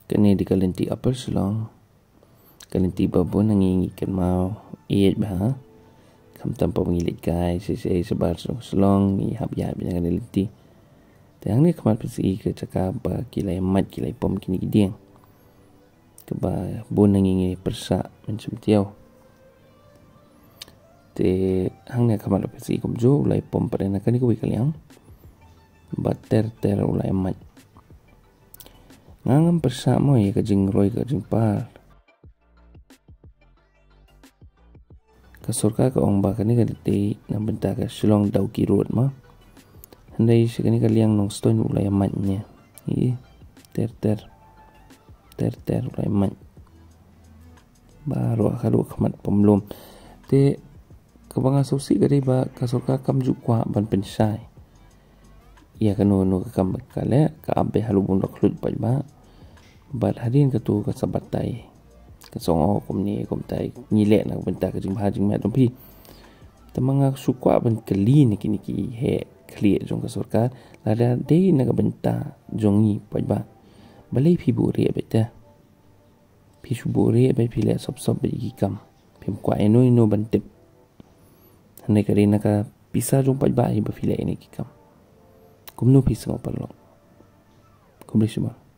Kani di kalenti upper Selong, kalenti babon nangingikan mau iit bah, kam tanpa mengilit kai sisi sebar Selong ihap ihap dengan kalenti. Tang ni kamat pesi ke cakap ba kilai mat kilai pom kini gidiang. Keba bon nangingi persa macam tiau. Te hang ni kamat pesi kum jo ulai pom pada nak ni ko kaliang. Ba ter ulai mat. Ngangam persa mo ka jing roi ka jing par. Kasurka ka ong ba kani ka dite nang benta ka Selong dau ki road ma. Handai sekani kaliang nong stone ulai matnya. Ter ulai mat. Baru akalu kamat pemlom. Te kabang asosiasi kadi ba kasurka kam jukwa ban pensai. Ia kanu kam kale ka abe halu bun raklut ba. Bat hadin ka tu ka sabatai. Ka songo kum tai ngilek nak benta ka jing hajing mat pi. Tamanga sukwa ban kali ni kini he kli jong ka surka lada de na ka benta jongi ba. Balai pi bure beta. Pi subure ba pi le sob ba kam. Pim kwa eno bantip. Handai ka na ka pisa jong ba hi ba pi le ni kam. Kumno pisa ngopalo. Kumri semua.